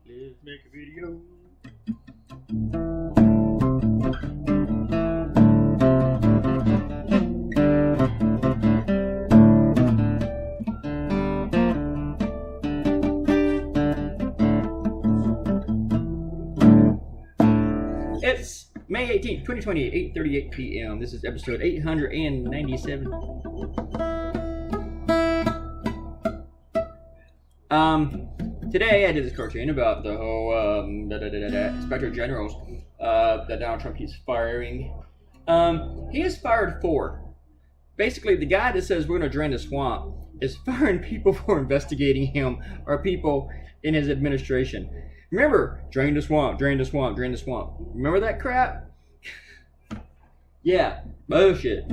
Let's make a video. It's May 18th, 2020, 8:38 p.m. This is episode 897. Today I did this cartoon about the whole Inspector Generals that Donald Trump keeps firing. He has fired 4. Basically, the guy that says we're going to drain the swamp is firing people for investigating him or people in his administration. Remember, drain the swamp, drain the swamp, drain the swamp. Remember that crap? Yeah, bullshit.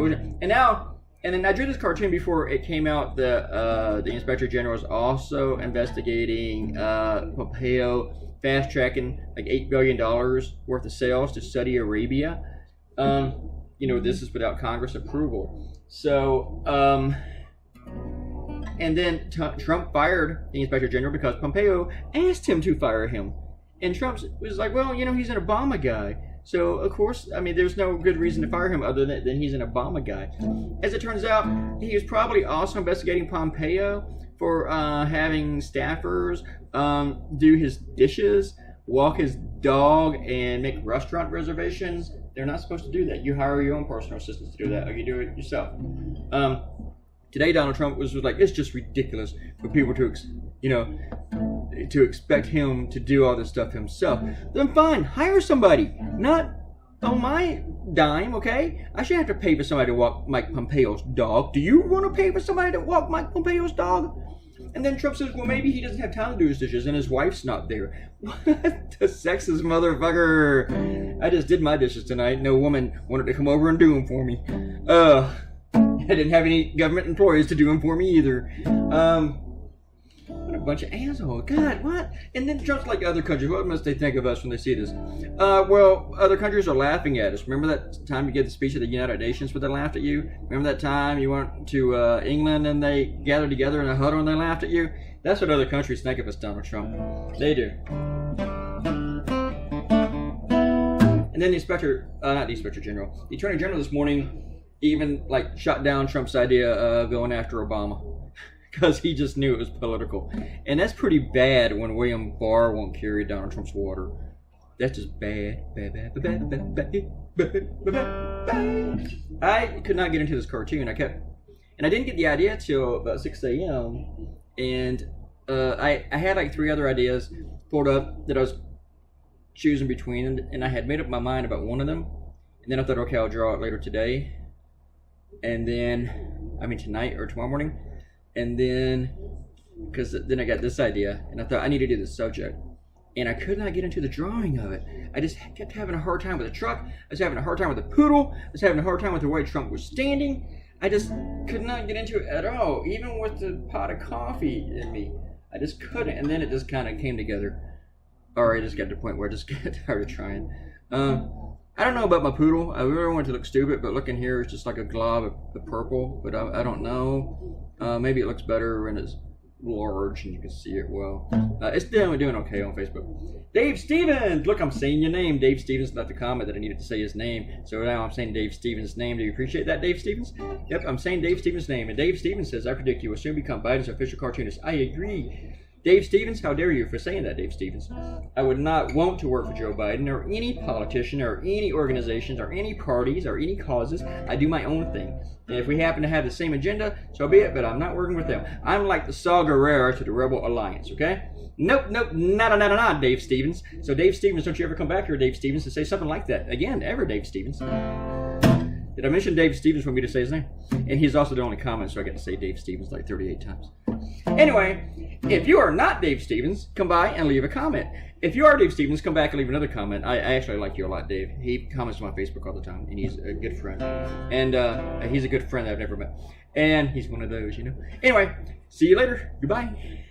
And then I drew this cartoon before it came out that the Inspector General is also investigating Pompeo fast-tracking like $8 billion worth of sales to Saudi Arabia. This is without Congress approval. So, and then Trump fired the Inspector General because Pompeo asked him to fire him. And Trump was like, well, he's an Obama guy. So, of course, there's no good reason to fire him other than he's an Obama guy. As it turns out, he was probably also investigating Pompeo for having staffers do his dishes, walk his dog, and make restaurant reservations. They're not supposed to do that. You hire your own personal assistants to do that, or you do it yourself. Today, Donald Trump was like, it's just ridiculous for people to expect him to do all this stuff himself. Then fine, hire somebody. Not on my dime, okay? I shouldn't have to pay for somebody to walk Mike Pompeo's dog. Do you want to pay for somebody to walk Mike Pompeo's dog? And then Trump says, well, maybe he doesn't have time to do his dishes and his wife's not there. What the sexist motherfucker. I just did my dishes tonight. No woman wanted to come over and do them for me. I didn't have any government employees to do them for me either. What a bunch of assholes. God, what? And then Trump's like other countries. What must they think of us when they see this? Well, other countries are laughing at us. Remember that time you gave the speech at the United Nations where they laughed at you? Remember that time you went to England and they gathered together in a huddle and they laughed at you? That's what other countries think of us, Donald Trump. They do. And then the Inspector General, the Attorney General this morning even shot down Trump's idea of going after Obama. Because he just knew it was political. And that's pretty bad when William Barr won't carry Donald Trump's water. That's just bad. I could not get into this cartoon. I didn't get the idea till about 6 a.m. And I had 3 other ideas pulled up that I was choosing between. And I had made up my mind about one of them. And then I thought, okay, I'll draw it later today. And then, tonight or tomorrow morning. And then, because then I got this idea, and I thought I need to do this subject. And I could not get into the drawing of it. I just kept having a hard time with the truck. I was having a hard time with the poodle. I was having a hard time with the way Trump was standing. I just could not get into it at all, even with the pot of coffee in me. I just couldn't, and then it just kind of came together. Or I just got to the point where I just got tired of trying. I don't know about my poodle. I really want it to look stupid, but looking here, it's just like a glob of purple. But I don't know. Maybe it looks better when it's large and you can see it well. It's definitely doing okay on Facebook. Dave Stevens! Look, I'm saying your name. Dave Stevens left a comment that I needed to say his name. So now I'm saying Dave Stevens' name. Do you appreciate that, Dave Stevens? Yep, I'm saying Dave Stevens' name. And Dave Stevens says, I predict you will soon become Biden's official cartoonist. I agree. Dave Stevens, how dare you for saying that, Dave Stevens? I would not want to work for Joe Biden or any politician or any organizations or any parties or any causes. I do my own thing. And if we happen to have the same agenda, so be it, but I'm not working with them. I'm like the Saw Gerrera to the Rebel Alliance, okay? Nope, nada, Dave Stevens. So Dave Stevens, don't you ever come back here, Dave Stevens, to say something like that. Again, ever, Dave Stevens. Did I mention Dave Stevens for me to say his name? And he's also the only comment, so I get to say Dave Stevens 38 times. Anyway, if you are not Dave Stevens, come by and leave a comment. If you are Dave Stevens, come back and leave another comment. I actually like you a lot, Dave. He comments on my Facebook all the time, and he's a good friend. And he's a good friend that I've never met. And he's one of those, Anyway, see you later. Goodbye.